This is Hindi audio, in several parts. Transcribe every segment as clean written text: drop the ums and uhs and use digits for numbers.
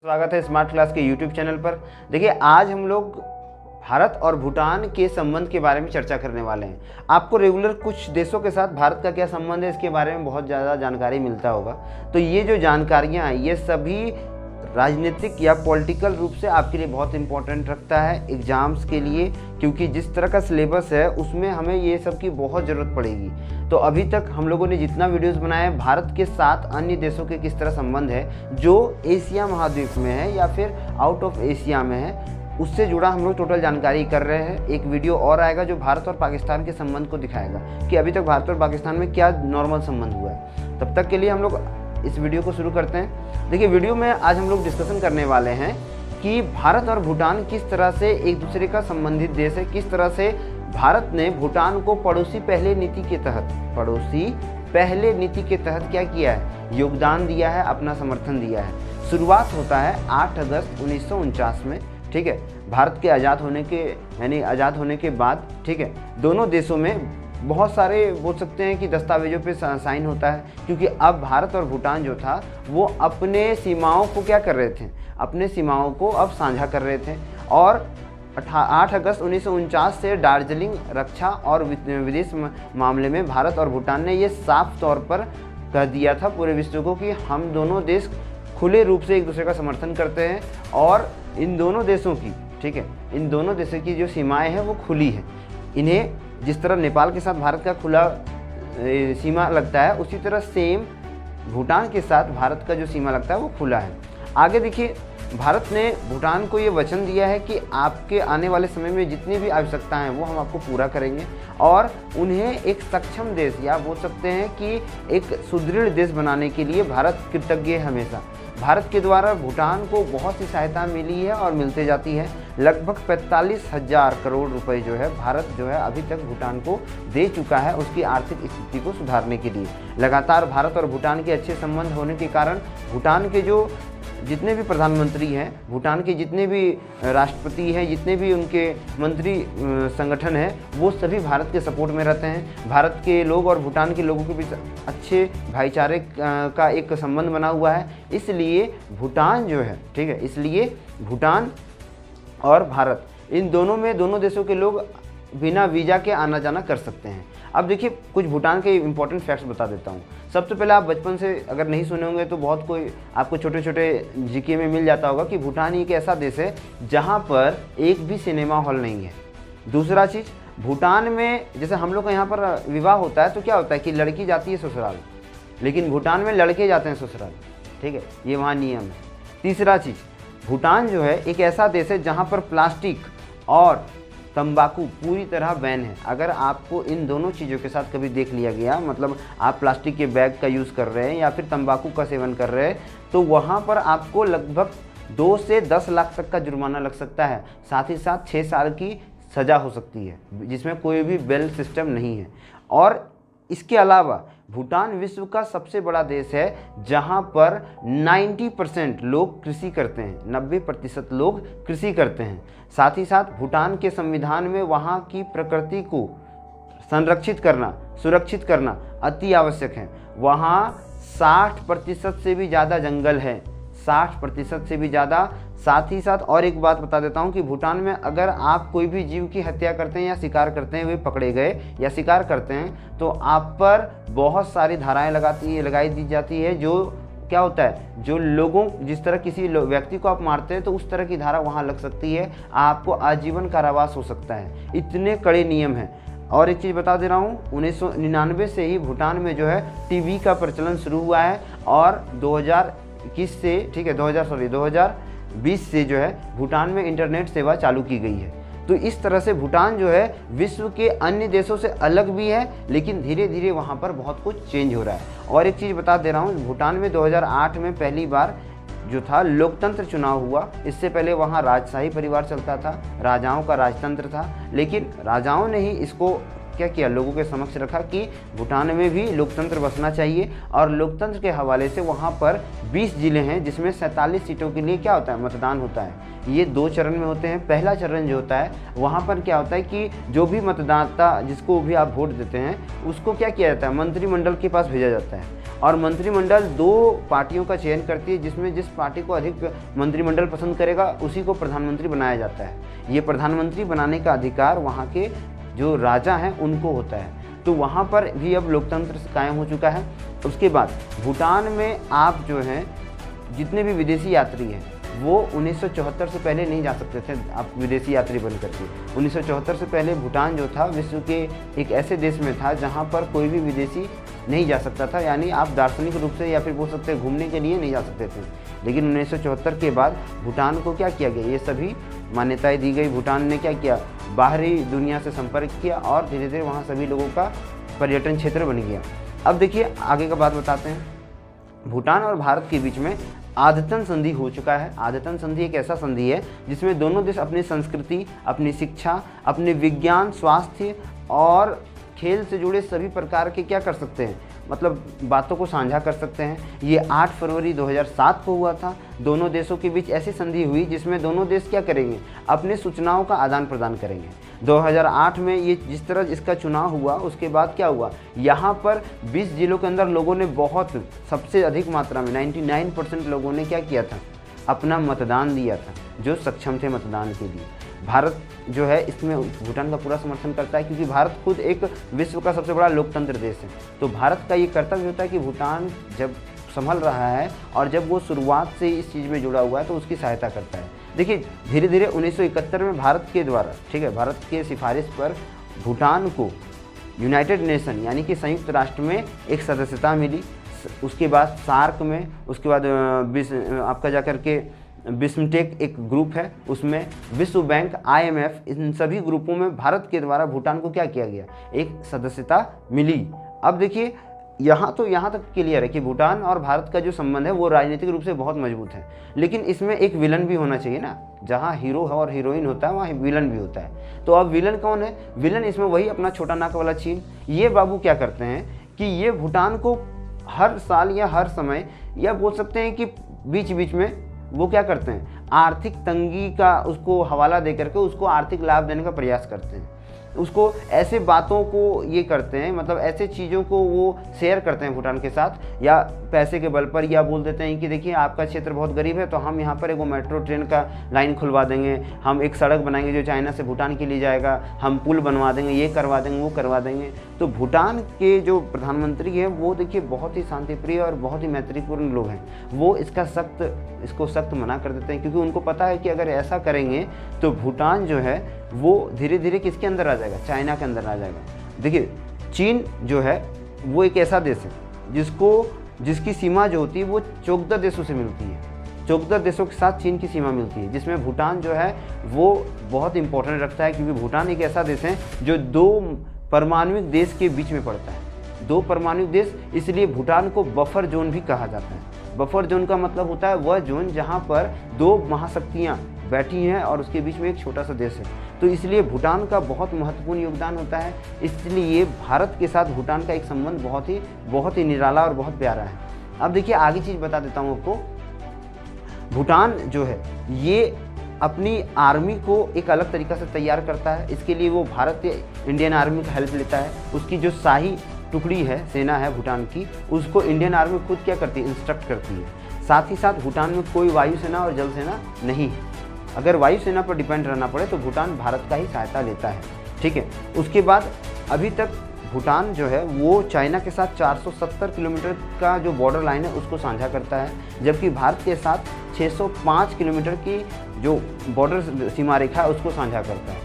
स्वागत है स्मार्ट क्लास के यूट्यूब चैनल पर। देखिए, आज हम लोग भारत और भूटान के संबंध के बारे में चर्चा करने वाले हैं। आपको रेगुलर कुछ देशों के साथ भारत का क्या संबंध है इसके बारे में बहुत ज़्यादा जानकारी मिलता होगा। तो ये जो जानकारियाँ हैं ये सभी राजनीतिक या पॉलिटिकल रूप से आपके लिए बहुत इंपॉर्टेंट रखता है एग्ज़ाम्स के लिए, क्योंकि जिस तरह का सिलेबस है उसमें हमें ये सब की बहुत ज़रूरत पड़ेगी। तो अभी तक हम लोगों ने जितना वीडियोस बनाया है भारत के साथ अन्य देशों के किस तरह संबंध है जो एशिया महाद्वीप में है या फिर आउट ऑफ एशिया में है, उससे जुड़ा हम लोग टोटल जानकारी कर रहे हैं। एक वीडियो और आएगा जो भारत और पाकिस्तान के संबंध को दिखाएगा कि अभी तक भारत और पाकिस्तान में क्या नॉर्मल संबंध हुआ है। तब तक के लिए हम लोग इस वीडियो को शुरू करते हैं। देखिए, वीडियो में आज हम लोग डिस्कशन करने वाले हैं कि भारत और भूटान किस तरह से एक दूसरे का संबंधित देश है, किस तरह से भारत ने भूटान को पड़ोसी पहले नीति के तहत क्या किया है, योगदान दिया है, अपना समर्थन दिया है। शुरुआत होता है 8 अगस्त 1949 में, ठीक है, भारत के आज़ाद होने के बाद, ठीक है, दोनों देशों में बहुत सारे बोल सकते हैं कि दस्तावेजों पे साइन होता है, क्योंकि अब भारत और भूटान जो था वो अपने सीमाओं को क्या कर रहे थे, अपने सीमाओं को अब साझा कर रहे थे। और 8 अगस्त 1949 से दार्जिलिंग रक्षा और विदेश मामले में भारत और भूटान ने ये साफ तौर पर कह दिया था पूरे विश्व को कि हम दोनों देश खुले रूप से एक दूसरे का समर्थन करते हैं और इन दोनों देशों की, ठीक है, इन दोनों देशों की जो सीमाएं हैं वो खुली है। इन्हें जिस तरह नेपाल के साथ भारत का खुला सीमा लगता है, उसी तरह सेम भूटान के साथ भारत का जो सीमा लगता है वो खुला है। आगे देखिए, भारत ने भूटान को ये वचन दिया है कि आपके आने वाले समय में जितनी भी आवश्यकताएं हैं वो हम आपको पूरा करेंगे और उन्हें एक सक्षम देश या बोल सकते हैं कि एक सुदृढ़ देश बनाने के लिए भारत कृतज्ञ है हमेशा। भारत के द्वारा भूटान को बहुत सी सहायता मिली है और मिलते जाती है। लगभग 45,000 करोड़ रुपए जो है भारत जो है अभी तक भूटान को दे चुका है उसकी आर्थिक स्थिति को सुधारने के लिए। लगातार भारत और भूटान के अच्छे संबंध होने के कारण भूटान के जो जितने भी प्रधानमंत्री हैं, भूटान के जितने भी राष्ट्रपति हैं, जितने भी उनके मंत्री संगठन हैं, वो सभी भारत के सपोर्ट में रहते हैं। भारत के लोग और भूटान के लोगों के बीच अच्छे भाईचारे का एक संबंध बना हुआ है। इसलिए भूटान जो है, ठीक है, इसलिए भूटान और भारत इन दोनों में दोनों देशों के लोग बिना वीज़ा के आना जाना कर सकते हैं। अब देखिए, कुछ भूटान के इंपॉर्टेंट फैक्ट्स बता देता हूँ। सबसे पहले आप बचपन से अगर नहीं सुने होंगे तो बहुत कोई आपको छोटे छोटे जीके में मिल जाता होगा कि भूटान एक ऐसा देश है जहाँ पर एक भी सिनेमा हॉल नहीं है। दूसरा चीज़, भूटान में जैसे हम लोग का यहाँ पर विवाह होता है तो क्या होता है कि लड़की जाती है ससुराल, लेकिन भूटान में लड़के जाते हैं ससुराल, ठीक है, ये वहाँ नियम है। तीसरा चीज़, भूटान जो है एक ऐसा देश है जहाँ पर प्लास्टिक और तंबाकू पूरी तरह बैन है। अगर आपको इन दोनों चीज़ों के साथ कभी देख लिया गया, मतलब आप प्लास्टिक के बैग का यूज़ कर रहे हैं या फिर तंबाकू का सेवन कर रहे हैं, तो वहाँ पर आपको लगभग 2 से 10 लाख तक का जुर्माना लग सकता है। साथ ही साथ 6 साल की सज़ा हो सकती है, जिसमें कोई भी बेल सिस्टम नहीं है। और इसके अलावा भूटान विश्व का सबसे बड़ा देश है जहां पर 90% लोग कृषि करते हैं, 90% लोग कृषि करते हैं। साथ ही साथ भूटान के संविधान में वहां की प्रकृति को संरक्षित करना, सुरक्षित करना अति आवश्यक है। वहां 60% से भी ज़्यादा जंगल है, 60% से भी ज़्यादा। साथ ही साथ और एक बात बता देता हूँ कि भूटान में अगर आप कोई भी जीव की हत्या करते हैं या शिकार करते हैं, वे पकड़े गए या शिकार करते हैं, तो आप पर बहुत सारी धाराएं लगाई दी जाती है। जो क्या होता है, जो लोगों जिस तरह किसी व्यक्ति को आप मारते हैं तो उस तरह की धारा वहाँ लग सकती है, आपको आजीवन कारावास हो सकता है। इतने कड़े नियम हैं। और एक चीज़ बता दे रहा हूँ, 1999 से ही भूटान में जो है टीवी का प्रचलन शुरू हुआ है और 2021 से, ठीक है, 2020 से जो है भूटान में इंटरनेट सेवा चालू की गई है। तो इस तरह से भूटान जो है विश्व के अन्य देशों से अलग भी है, लेकिन धीरे धीरे वहाँ पर बहुत कुछ चेंज हो रहा है। और एक चीज़ बता दे रहा हूँ, भूटान में 2008 में पहली बार जो था लोकतंत्र चुनाव हुआ। इससे पहले वहाँ राजशाही परिवार चलता था, राजाओं का राजतंत्र था, लेकिन राजाओं ने ही इसको क्या किया, लोगों के समक्ष रखा कि भूटान में भी लोकतंत्र बसना चाहिए। और लोकतंत्र के हवाले से वहाँ पर 20 ज़िले हैं जिसमें 47 सीटों के लिए क्या होता है, मतदान होता है। ये 2 चरण में होते हैं। पहला चरण जो होता है वहाँ पर क्या होता है कि जो भी मतदाता जिसको भी आप वोट देते हैं उसको क्या किया जाता है, मंत्रिमंडल के पास भेजा जाता है और मंत्रिमंडल 2 पार्टियों का चयन करती है, जिसमें जिस पार्टी को अधिक मंत्रिमंडल पसंद करेगा उसी को प्रधानमंत्री बनाया जाता है। ये प्रधानमंत्री बनाने का अधिकार वहाँ के जो राजा हैं उनको होता है। तो वहाँ पर भी अब लोकतंत्र कायम हो चुका है। उसके बाद भूटान में आप जो हैं जितने भी विदेशी यात्री हैं वो 1974 से पहले नहीं जा सकते थे आप विदेशी यात्री बन करके। 1974 से पहले भूटान जो था विश्व के एक ऐसे देश में था जहाँ पर कोई भी विदेशी नहीं जा सकता था, यानी आप दार्शनिक रूप से या फिर बोल सकते हैं घूमने के लिए नहीं जा सकते थे। लेकिन 1974 के बाद भूटान को क्या किया गया, ये सभी मान्यताएं दी गई। भूटान ने क्या किया, बाहरी दुनिया से संपर्क किया और धीरे धीरे वहाँ सभी लोगों का पर्यटन क्षेत्र बन गया। अब देखिए आगे का बात बताते हैं। भूटान और भारत के बीच में आदतन संधि हो चुका है। आदतन संधि एक ऐसा संधि है जिसमें दोनों देश अपनी संस्कृति, अपनी शिक्षा, अपने विज्ञान, स्वास्थ्य और खेल से जुड़े सभी प्रकार के क्या कर सकते हैं, मतलब बातों को साझा कर सकते हैं। ये 8 फरवरी 2007 को हुआ था। दोनों देशों के बीच ऐसी संधि हुई जिसमें दोनों देश क्या करेंगे, अपने सूचनाओं का आदान प्रदान करेंगे। 2008 में ये जिस तरह इसका चुनाव हुआ उसके बाद क्या हुआ, यहाँ पर 20 जिलों के अंदर लोगों ने बहुत सबसे अधिक मात्रा में 99% लोगों ने क्या किया था, अपना मतदान दिया था, जो सक्षम थे मतदान के लिए। भारत जो है इसमें भूटान का पूरा समर्थन करता है, क्योंकि भारत खुद एक विश्व का सबसे बड़ा लोकतंत्र देश है। तो भारत का ये कर्तव्य होता है कि भूटान जब संभल रहा है और जब वो शुरुआत से इस चीज़ में जुड़ा हुआ है तो उसकी सहायता करता है। देखिए धीरे धीरे 1971 में भारत के द्वारा, ठीक है, भारत के सिफारिश पर भूटान को यूनाइटेड नेशन यानी कि संयुक्त राष्ट्र में एक सदस्यता मिली। उसके बाद सार्क में, उसके बाद आपका जाकर के बिस्मटेक एक ग्रुप है, उसमें विश्व बैंक, IMF, इन सभी ग्रुपों में भारत के द्वारा भूटान को क्या किया गया, एक सदस्यता मिली। अब देखिए यहाँ तक क्लियर है कि भूटान और भारत का जो संबंध है वो राजनीतिक रूप से बहुत मजबूत है। लेकिन इसमें एक विलन भी होना चाहिए ना, जहाँ हीरो है और हीरोइन होता है वहाँ विलन भी होता है। तो अब विलन कौन है, विलन इसमें वही अपना छोटा नाक वाला चीन। ये बाबू क्या करते हैं कि ये भूटान को हर साल या हर समय या बोल सकते हैं कि बीच बीच में वो क्या करते हैं, आर्थिक तंगी का उसको हवाला दे करके उसको आर्थिक लाभ देने का प्रयास करते हैं। उसको ऐसे बातों को ये करते हैं, मतलब ऐसे चीज़ों को वो शेयर करते हैं भूटान के साथ, या पैसे के बल पर, या बोल देते हैं कि देखिए आपका क्षेत्र बहुत गरीब है तो हम यहाँ पर एक मेट्रो ट्रेन का लाइन खुलवा देंगे, हम एक सड़क बनाएंगे जो चाइना से भूटान के लिए जाएगा, हम पुल बनवा देंगे, ये करवा देंगे, वो करवा देंगे। तो भूटान के जो प्रधानमंत्री हैं वो देखिए बहुत ही शांतिप्रिय और बहुत ही मैत्रीपूर्ण लोग हैं। वो इसको सख्त मना कर देते हैं, क्योंकि उनको पता है कि अगर ऐसा करेंगे तो भूटान जो है वो धीरे धीरे किसके अंदर आ जाएगा, चाइना के अंदर आ जाएगा। देखिए चीन जो है वो एक ऐसा देश है जिसकी सीमा जो होती है वो 14 देशों से मिलती है। 14 देशों के साथ चीन की सीमा मिलती है, जिसमें भूटान जो है वो बहुत इंपॉर्टेंट रखता है, क्योंकि भूटान एक ऐसा देश है जो 2 परमाणविक देश के बीच में पड़ता है। 2 परमाणविक देश, इसलिए भूटान को बफर जोन भी कहा जाता है। बफर जोन का मतलब होता है वह जोन जहाँ पर 2 महाशक्तियाँ बैठी हैं और उसके बीच में एक छोटा सा देश है। तो इसलिए भूटान का बहुत महत्वपूर्ण योगदान होता है। इसलिए भारत के साथ भूटान का एक संबंध बहुत ही निराला और बहुत प्यारा है। अब देखिए आगे चीज़ बता देता हूँ आपको। भूटान जो है ये अपनी आर्मी को एक अलग तरीक़ा से तैयार करता है। इसके लिए वो भारतीय इंडियन आर्मी का हेल्प लेता है। उसकी जो शाही टुकड़ी है, सेना है भूटान की, उसको इंडियन आर्मी खुद क्या करती है, इंस्ट्रक्ट करती है। साथ ही साथ भूटान में कोई वायुसेना और जल सेना नहीं है। अगर वायुसेना पर डिपेंड रहना पड़े तो भूटान भारत का ही सहायता लेता है, ठीक है। उसके बाद अभी तक भूटान जो है वो चाइना के साथ 470 किलोमीटर का जो बॉर्डर लाइन है उसको साझा करता है, जबकि भारत के साथ 605 किलोमीटर की जो बॉर्डर सीमा रेखा है उसको साझा करता है।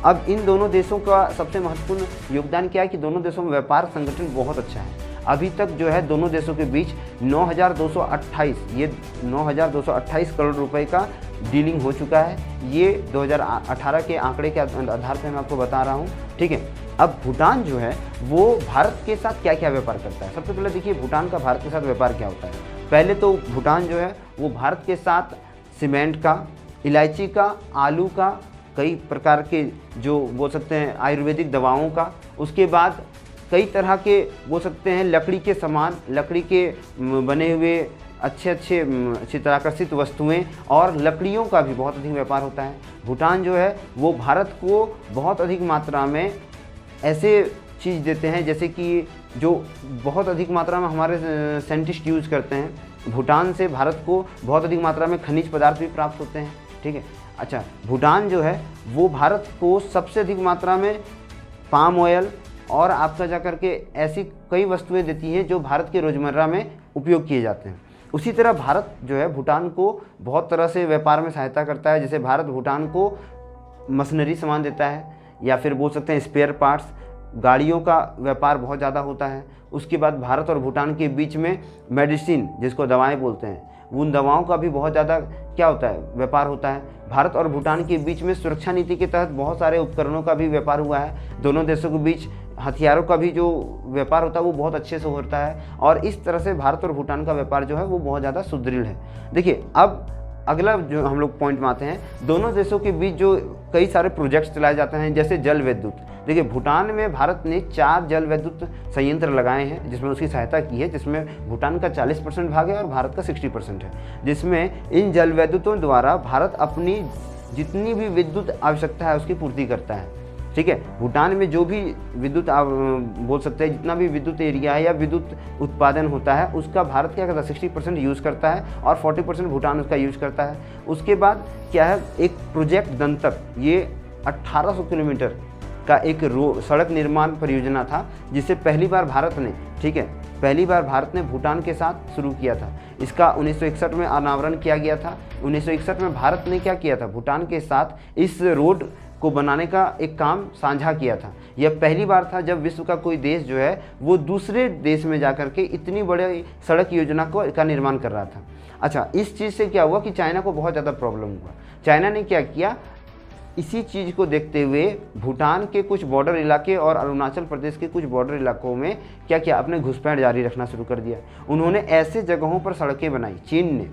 अब इन दोनों देशों का सबसे महत्वपूर्ण योगदान क्या है कि दोनों देशों में व्यापार संगठन बहुत अच्छा है। अभी तक जो है दोनों देशों के बीच 9,228 करोड़ रुपए का डीलिंग हो चुका है। ये 2018 के आंकड़े के आधार पर मैं आपको बता रहा हूँ, ठीक है। अब भूटान जो है वो भारत के साथ क्या क्या व्यापार करता है। सबसे पहले देखिए भूटान का भारत के साथ व्यापार क्या होता है। पहले तो भूटान जो है वो भारत के साथ सीमेंट का, इलायची का, आलू का, कई प्रकार के जो बोल सकते हैं आयुर्वेदिक दवाओं का, उसके बाद कई तरह के बोल सकते हैं लकड़ी के सामान, लकड़ी के बने हुए अच्छे चित्राकर्षित वस्तुएं और लकड़ियों का भी बहुत अधिक व्यापार होता है। भूटान जो है वो भारत को बहुत अधिक मात्रा में ऐसे चीज़ देते हैं, जैसे कि जो बहुत अधिक मात्रा में हमारे साइंटिस्ट यूज़ करते हैं। भूटान से भारत को बहुत अधिक मात्रा में खनिज पदार्थ भी प्राप्त होते हैं, ठीक है। अच्छा, भूटान जो है वो भारत को सबसे अधिक मात्रा में पाम ऑयल और आपका जा कर के ऐसी कई वस्तुएं देती हैं जो भारत के रोज़मर्रा में उपयोग किए जाते हैं। उसी तरह भारत जो है भूटान को बहुत तरह से व्यापार में सहायता करता है। जैसे भारत भूटान को मशीनरी सामान देता है, या फिर बोल सकते हैं स्पेयर पार्ट्स, गाड़ियों का व्यापार बहुत ज़्यादा होता है। उसके बाद भारत और भूटान के बीच में मेडिसिन, जिसको दवाएं बोलते हैं, उन दवाओं का भी बहुत ज़्यादा क्या होता है, व्यापार होता है। भारत और भूटान के बीच में सुरक्षा नीति के तहत बहुत सारे उपकरणों का भी व्यापार हुआ है। दोनों देशों के बीच हथियारों का भी जो व्यापार होता है वो बहुत अच्छे से होता है, और इस तरह से भारत और भूटान का व्यापार जो है वो बहुत ज़्यादा सुदृढ़ है। देखिए, अब अगला जो हम लोग पॉइंट में आते हैं, दोनों देशों के बीच जो कई सारे प्रोजेक्ट्स चलाए जाते हैं, जैसे जल विद्युत। देखिए, भूटान में भारत ने 4 जल विद्युत संयंत्र लगाए हैं जिसमें उसकी सहायता की है, जिसमें भूटान का 40% भाग है और भारत का 60% है। जिसमें इन जल विद्युतों द्वारा भारत अपनी जितनी भी विद्युत आवश्यकता है उसकी पूर्ति करता है, ठीक है। भूटान में जो भी विद्युत बोल सकते हैं, जितना भी विद्युत एरिया है या विद्युत उत्पादन होता है उसका भारत क्या करता है, 60% यूज़ करता है और 40% भूटान उसका यूज़ करता है। उसके बाद क्या है, एक प्रोजेक्ट दंतक, ये 1800 किलोमीटर का एक सड़क निर्माण परियोजना था, जिसे पहली बार भारत ने, ठीक है, पहली बार भारत ने भूटान के साथ शुरू किया था। इसका 1961 में अनावरण किया गया था। 1961 में भारत ने क्या किया था, भूटान के साथ इस रोड को बनाने का एक काम साझा किया था। यह पहली बार था जब विश्व का कोई देश जो है वो दूसरे देश में जाकर के इतनी बड़े सड़क योजना का निर्माण कर रहा था। अच्छा, इस चीज़ से क्या हुआ कि चाइना को बहुत ज़्यादा प्रॉब्लम हुआ। चाइना ने क्या किया, इसी चीज़ को देखते हुए भूटान के कुछ बॉर्डर इलाके और अरुणाचल प्रदेश के कुछ बॉर्डर इलाकों में क्या किया, अपने घुसपैठ जारी रखना शुरू कर दिया। उन्होंने ऐसे जगहों पर सड़कें बनाई, चीन ने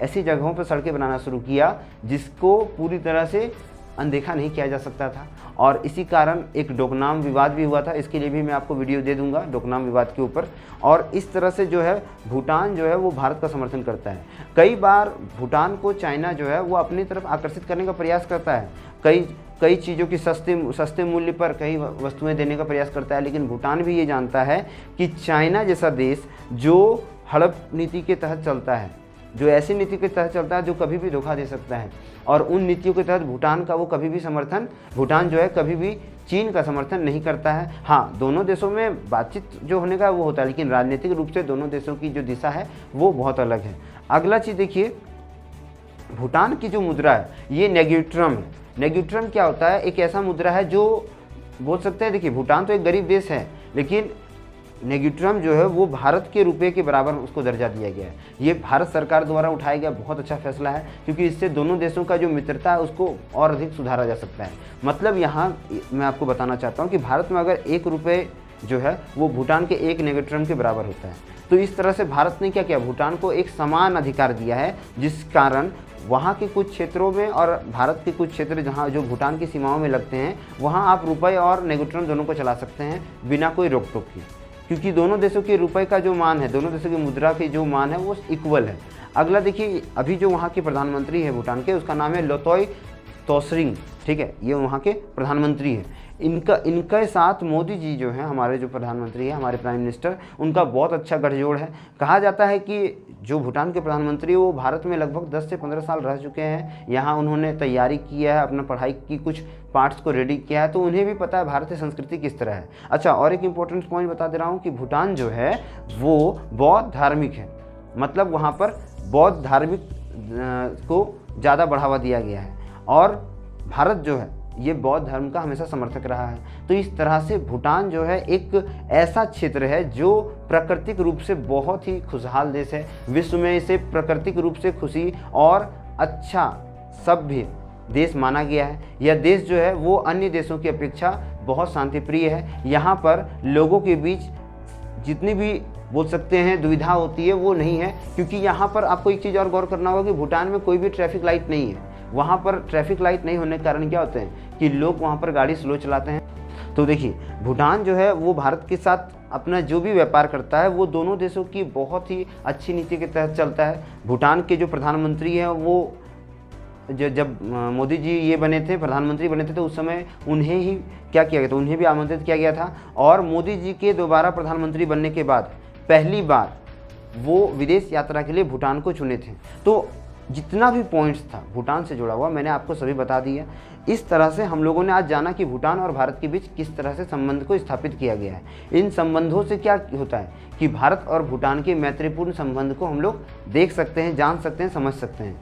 ऐसी जगहों पर सड़कें बनाना शुरू किया जिसको पूरी तरह से अनदेखा नहीं किया जा सकता था, और इसी कारण एक डोकलाम विवाद भी हुआ था। इसके लिए भी मैं आपको वीडियो दे दूंगा डोकलाम विवाद के ऊपर। और इस तरह से जो है भूटान जो है वो भारत का समर्थन करता है। कई बार भूटान को चाइना जो है वो अपनी तरफ आकर्षित करने का प्रयास करता है, कई चीज़ों की सस्ते मूल्य पर कई वस्तुएं देने का प्रयास करता है। लेकिन भूटान भी ये जानता है कि चाइना जैसा देश जो हड़प नीति के तहत चलता है, जो ऐसी नीति के तहत चलता है जो कभी भी धोखा दे सकता है, और उन नीतियों के तहत भूटान का वो कभी भी समर्थन, भूटान जो है कभी भी चीन का समर्थन नहीं करता है। हाँ, दोनों देशों में बातचीत जो होने का वो होता है, लेकिन राजनीतिक रूप से दोनों देशों की जो दिशा है वो बहुत अलग है। अगला चीज़ देखिए, भूटान की जो मुद्रा है ये नेग्युट्रम है। नेग्युट्रम क्या होता है, एक ऐसा मुद्रा है जो बोल सकते हैं, देखिए भूटान तो एक गरीब देश है, लेकिन नेग्युट्रम जो है वो भारत के रुपये के बराबर उसको दर्जा दिया गया है। ये भारत सरकार द्वारा उठाया गया बहुत अच्छा फैसला है, क्योंकि इससे दोनों देशों का जो मित्रता है उसको और अधिक सुधारा जा सकता है। मतलब यहाँ मैं आपको बताना चाहता हूँ कि भारत में अगर 1 रुपये जो है वो भूटान के 1 नेग्युट्रम के बराबर होता है। तो इस तरह से भारत ने क्या किया, भूटान को एक समान अधिकार दिया है, जिस कारण वहाँ के कुछ क्षेत्रों में और भारत के कुछ क्षेत्र जहाँ जो भूटान की सीमाओं में लगते हैं, वहाँ आप रुपये और नेग्युट्रम दोनों को चला सकते हैं बिना कोई रोक टोक के, क्योंकि दोनों देशों के रुपए का जो मान है, दोनों देशों की मुद्रा की जो मान है वो इक्वल है। अगला देखिए, अभी जो वहाँ के प्रधानमंत्री है भूटान के, उसका नाम है लोतोय तोसरिंग, ठीक है, ये वहाँ के प्रधानमंत्री हैं। इनके साथ मोदी जी जो हैं, हमारे जो प्रधानमंत्री हैं, हमारे प्राइम मिनिस्टर, उनका बहुत अच्छा गठजोड़ है। कहा जाता है कि जो भूटान के प्रधानमंत्री है वो भारत में लगभग 10 से 15 साल रह चुके हैं। यहाँ उन्होंने तैयारी किया है, अपना पढ़ाई की कुछ पार्ट्स को रेडी किया है, तो उन्हें भी पता है भारतीय संस्कृति किस तरह है। अच्छा, और एक इम्पोर्टेंट पॉइंट बता दे रहा हूँ कि भूटान जो है वो बौद्ध धार्मिक है, मतलब वहाँ पर बौद्ध धार्मिक को ज़्यादा बढ़ावा दिया गया है, और भारत जो है ये बौद्ध धर्म का हमेशा समर्थक रहा है। तो इस तरह से भूटान जो है एक ऐसा क्षेत्र है जो प्राकृतिक रूप से बहुत ही खुशहाल देश है। विश्व में इसे प्राकृतिक रूप से खुशी और अच्छा सभ्य देश माना गया है। यह देश जो है वो अन्य देशों की अपेक्षा बहुत शांतिप्रिय है। यहाँ पर लोगों के बीच जितनी भी बोल सकते हैं दुविधा होती है वो नहीं है, क्योंकि यहाँ पर आपको एक चीज़ और गौर करना होगा कि भूटान में कोई भी ट्रैफिक लाइट नहीं है। वहाँ पर ट्रैफिक लाइट नहीं होने के कारण क्या होते हैं कि लोग वहाँ पर गाड़ी स्लो चलाते हैं। तो देखिए, भूटान जो है वो भारत के साथ अपना जो भी व्यापार करता है वो दोनों देशों की बहुत ही अच्छी नीति के तहत चलता है। भूटान के जो प्रधानमंत्री हैं वो जब मोदी जी ये बने थे, प्रधानमंत्री बने थे, तो उस समय उन्हें ही क्या किया गया था, उन्हें भी आमंत्रित किया गया था। और मोदी जी के दोबारा प्रधानमंत्री बनने के बाद पहली बार वो विदेश यात्रा के लिए भूटान को चुने थे। तो जितना भी पॉइंट्स था भूटान से जुड़ा हुआ मैंने आपको सभी बता दिया। इस तरह से हम लोगों ने आज जाना कि भूटान और भारत के बीच किस तरह से संबंध को स्थापित किया गया है। इन संबंधों से क्या होता है कि भारत और भूटान के मैत्रीपूर्ण संबंध को हम लोग देख सकते हैं, जान सकते हैं, समझ सकते हैं।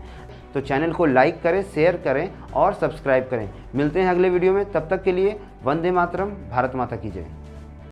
तो चैनल को लाइक करें, शेयर करें और सब्सक्राइब करें। मिलते हैं अगले वीडियो में, तब तक के लिए वंदे मातरम, भारत माता की जय।